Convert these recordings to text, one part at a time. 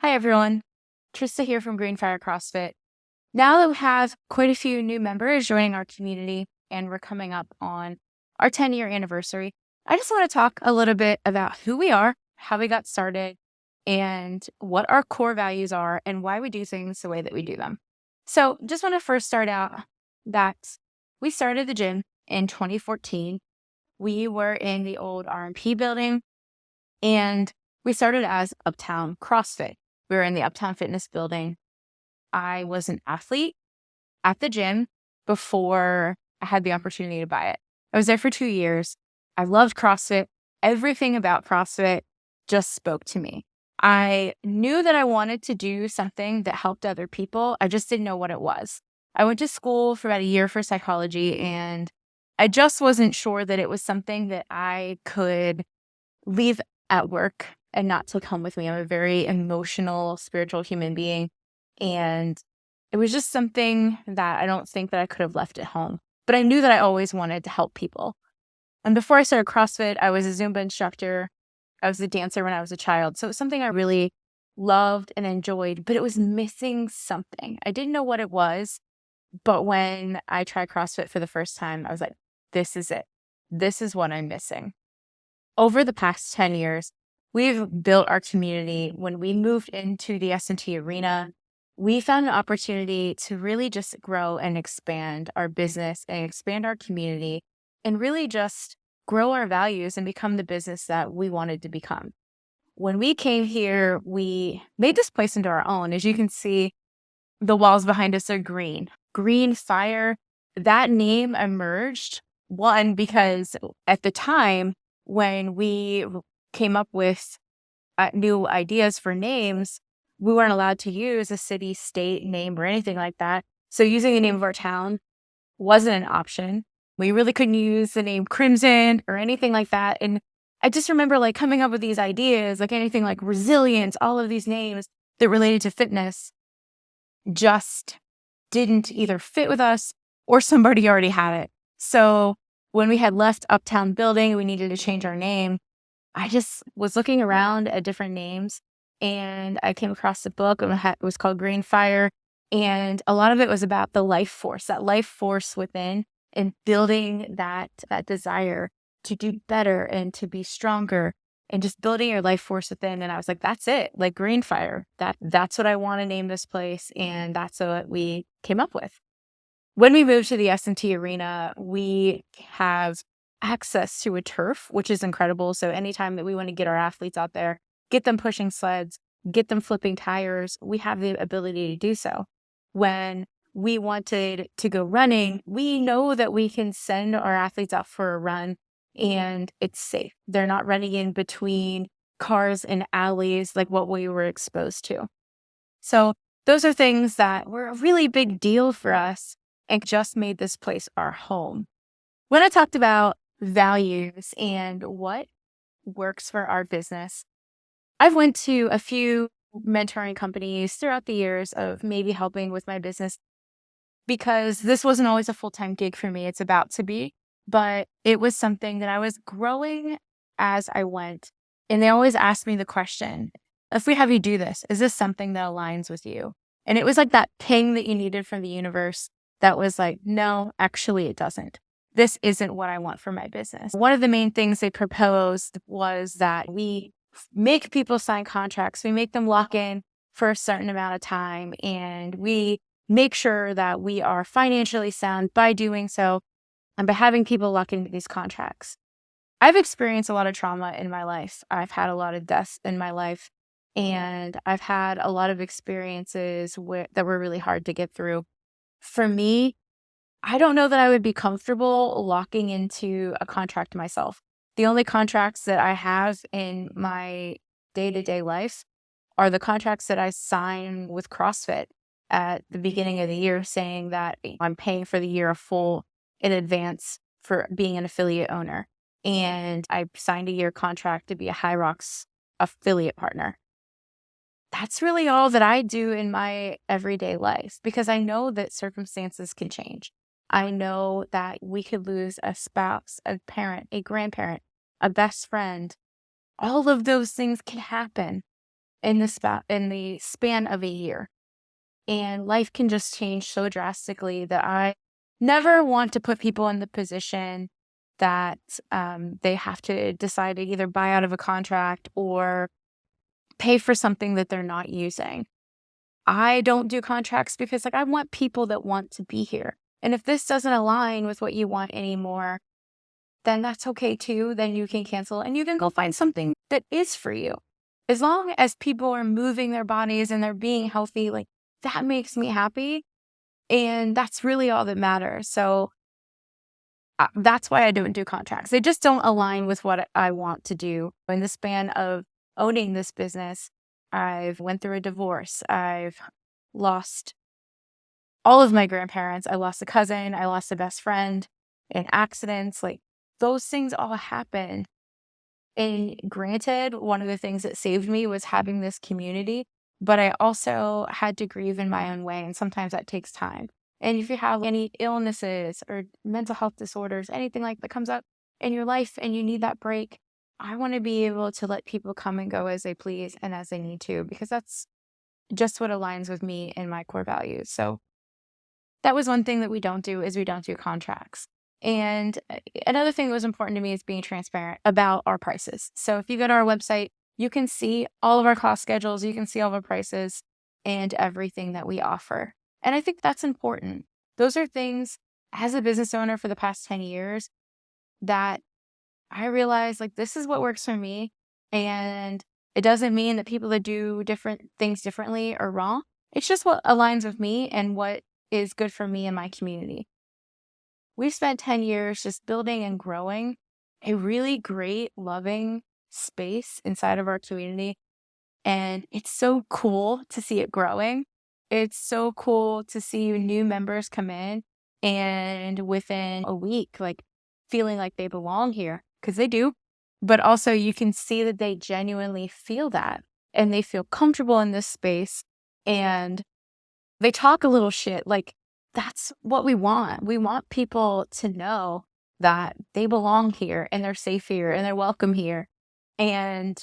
Hi, everyone. Trista here from Greenfire CrossFit. Now that we have quite a few new members joining our community and we're coming up on our 10-year anniversary, I just want to talk a little bit about who we are, how we got started, and what our core values are and why we do things the way that we do them. So just want to first start out that we started the gym in 2014. We were in the old R&P building and we started as Uptown CrossFit. We were in the Uptown Fitness building. I was an athlete at the gym before I had the opportunity to buy it. I was there for 2 years. I loved CrossFit. Everything about CrossFit just spoke to me. I knew that I wanted to do something that helped other people. I just didn't know what it was. I went to school for about a year for psychology, and I just wasn't sure that it was something that I could leave at work and not take home with me. I'm a very emotional, spiritual human being. And it was just something that I don't think that I could have left at home. But I knew that I always wanted to help people. And before I started CrossFit, I was a Zumba instructor. I was a dancer when I was a child. So it was something I really loved and enjoyed, but it was missing something. I didn't know what it was. But when I tried CrossFit for the first time, I was like, this is it. This is what I'm missing. Over the past 10 years, we've built our community. When we moved into the S&T arena, we found an opportunity to really just grow and expand our business and expand our community and really just grow our values and become the business that we wanted to become. When we came here, we made this place into our own. As you can see, the walls behind us are green. Greenfire, that name emerged, one, because at the time, when we came up with new ideas for names, we weren't allowed to use a city, state name or anything like that. So using the name of our town wasn't an option. We really couldn't use the name Crimson or anything like that. And I just remember coming up with these ideas, like anything like resilience, all of these names that related to fitness just didn't either fit with us or somebody already had it. So when we had left Uptown building, we needed to change our name. I just was looking around at different names and I came across a book. It was called Greenfire. And a lot of it was about the life force, that life force within, and building that desire to do better and to be stronger and just building your life force within. And I was like, that's it, like Greenfire. That's what I want to name this place. And that's what we came up with. When we moved to the S&T arena, we have access to a turf, which is incredible. So anytime that we want to get our athletes out there, get them pushing sleds, get them flipping tires, we have the ability to do so. When we wanted to go running, we know that we can send our athletes out for a run and it's safe. They're not running in between cars and alleys like what we were exposed to. So those are things that were a really big deal for us and just made this place our home. When I talked about values and what works for our business, I've went to a few mentoring companies throughout the years of maybe helping with my business because this wasn't always a full-time gig for me. It's about to be, but it was something that I was growing as I went. And they always asked me the question, if we have you do this, is this something that aligns with you? And it was like that ping that you needed from the universe that was like, no, actually it doesn't. This isn't what I want for my business. One of the main things they proposed was that we make people sign contracts. We make them lock in for a certain amount of time, and we make sure that we are financially sound by doing so and by having people lock into these contracts. I've experienced a lot of trauma in my life. I've had a lot of deaths in my life, and I've had a lot of experiences that were really hard to get through. For me, I don't know that I would be comfortable locking into a contract myself. The only contracts that I have in my day-to-day life are the contracts that I sign with CrossFit at the beginning of the year saying that I'm paying for the year full in advance for being an affiliate owner. And I signed a year contract to be a High Rocks affiliate partner. That's really all that I do in my everyday life because I know that circumstances can change. I know that we could lose a spouse, a parent, a grandparent, a best friend. All of those things can happen. in the span of a year. And life can just change so drastically that I never want to put people in the position that they have to decide to either buy out of a contract or pay for something that they're not using. I don't do contracts because I want people that want to be here. And if this doesn't align with what you want anymore, then that's okay too. Then you can cancel and you can go find something that is for you. As long as people are moving their bodies and they're being healthy, that makes me happy. And that's really all that matters. So that's why I don't do contracts. They just don't align with what I want to do. In the span of owning this business, I've went through a divorce. I've lost all of my grandparents. I lost a cousin. I lost a best friend in accidents. Those things all happen. And granted, one of the things that saved me was having this community, but I also had to grieve in my own way. And sometimes that takes time. And if you have any illnesses or mental health disorders, anything like that comes up in your life and you need that break, I want to be able to let people come and go as they please and as they need to, because that's just what aligns with me and my core values. So that was one thing that we don't do contracts. And another thing that was important to me is being transparent about our prices. So if you go to our website, you can see all of our cost schedules, you can see all of our prices and everything that we offer. And I think that's important. Those are things as a business owner for the past 10 years that I realized this is what works for me. And it doesn't mean that people that do different things differently are wrong. It's just what aligns with me and what is good for me and my community. We've spent 10 years just building and growing a really great, loving space inside of our community. And it's so cool to see it growing. It's so cool to see new members come in and within a week, feeling like they belong here, because they do. But also you can see that they genuinely feel that and they feel comfortable in this space and they talk a little shit. That's what we want. We want people to know that they belong here and they're safe here and they're welcome here. And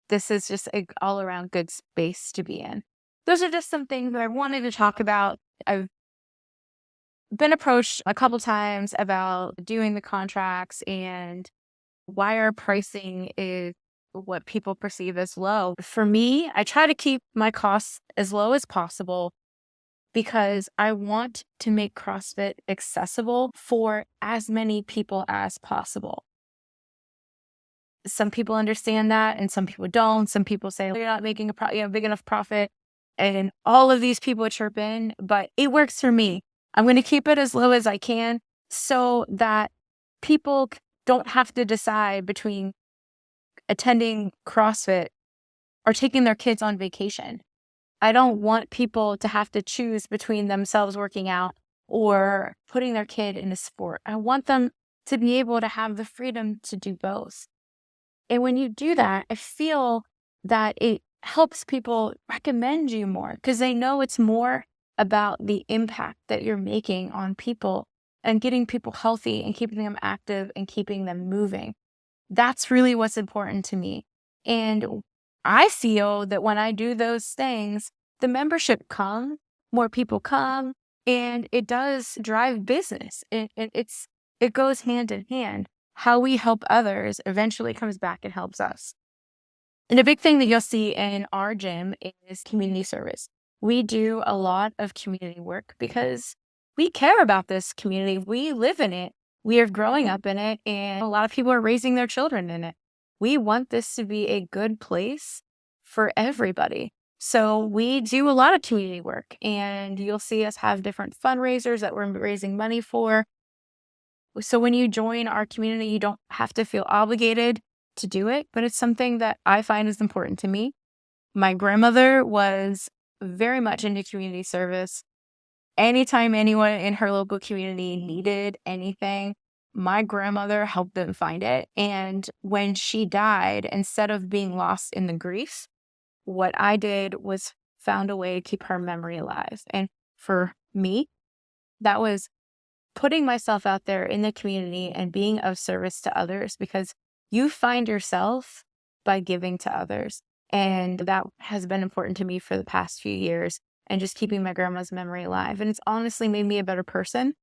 this is just an all around good space to be in. Those are just some things that I wanted to talk about. I've been approached a couple times about doing the contracts and why our pricing is what people perceive as low. For me, I try to keep my costs as low as possible because I want to make CrossFit accessible for as many people as possible. Some people understand that and some people don't. Some people say, you're not making a big enough profit. And all of these people chirp in, but it works for me. I'm going to keep it as low as I can so that people don't have to decide between attending CrossFit or taking their kids on vacation. I don't want people to have to choose between themselves working out or putting their kid in a sport. I want them to be able to have the freedom to do both. And when you do that, I feel that it helps people recommend you more because they know it's more about the impact that you're making on people and getting people healthy and keeping them active and keeping them moving. That's really what's important to me. And I feel that when I do those things, the membership comes, more people come, and it does drive business. It goes hand in hand. How we help others eventually comes back and helps us. And a big thing that you'll see in our gym is community service. We do a lot of community work because we care about this community. We live in it. We are growing up in it, and a lot of people are raising their children in it. We want this to be a good place for everybody. So we do a lot of community work, and you'll see us have different fundraisers that we're raising money for. So when you join our community, you don't have to feel obligated to do it, but it's something that I find is important to me. My grandmother was very much into community service. Anytime anyone in her local community needed anything, my grandmother helped them find it. And when she died, instead of being lost in the grief, what I did was found a way to keep her memory alive. And for me, that was putting myself out there in the community and being of service to others, because you find yourself by giving to others. And that has been important to me for the past few years, and just keeping my grandma's memory alive. And it's honestly made me a better person,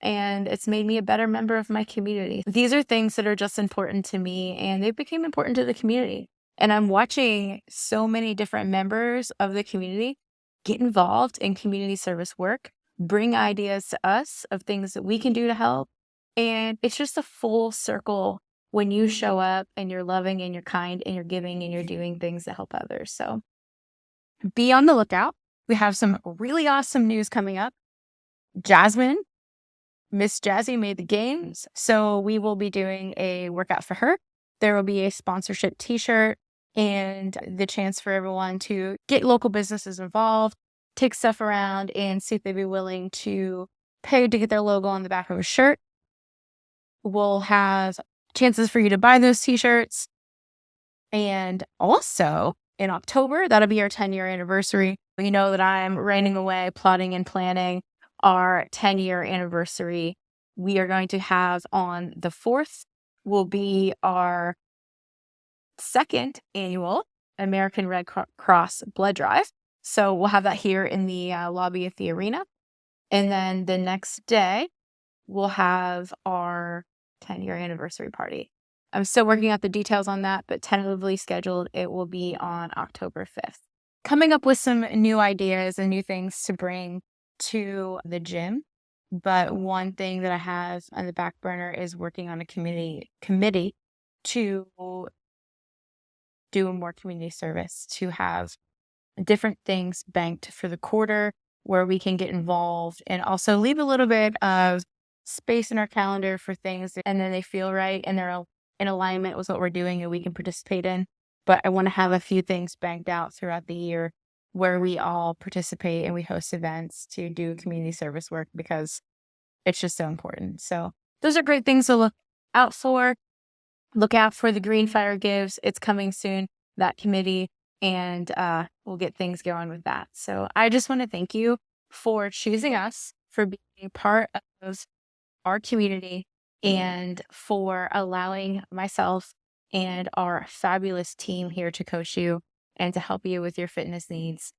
and it's made me a better member of my community. These are things that are just important to me, and they became important to the community. And I'm watching so many different members of the community get involved in community service work, bring ideas to us of things that we can do to help. And it's just a full circle when you show up and you're loving and you're kind and you're giving and you're doing things that help others. So be on the lookout. We have some really awesome news coming up. Jasmine, Miss Jazzy, made the games, so we will be doing a workout for her. There will be a sponsorship t-shirt and the chance for everyone to get local businesses involved, take stuff around, and see if they'd be willing to pay to get their logo on the back of a shirt. We'll have chances for you to buy those t-shirts. And also in October, that'll be our 10-year anniversary. You know that I'm writing away, plotting and planning our 10-year anniversary. We are going to have on the 4th will be our second annual American Red Cross blood drive. So we'll have that here in the lobby of the arena. And then the next day, we'll have our 10-year anniversary party. I'm still working out the details on that, but tentatively scheduled, it will be on October 5th. Coming up with some new ideas and new things to bring to the gym. But one thing that I have on the back burner is working on a committee to do more community service, to have different things banked for the quarter where we can get involved, and also leave a little bit of space in our calendar for things, and then they feel right and they're in alignment with what we're doing and we can participate in. But I want to have a few things banked out throughout the year where we all participate and we host events to do community service work, because it's just so important. So those are great things to look out for. Look out for the Greenfire Gives. It's coming soon, that committee, and we'll get things going with that. So I just want to thank you for choosing us, for being part of our community, and for allowing myself and our fabulous team here to coach you and to help you with your fitness needs.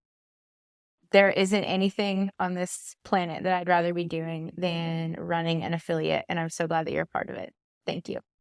There isn't anything on this planet that I'd rather be doing than running an affiliate, and I'm so glad that you're a part of it. Thank you.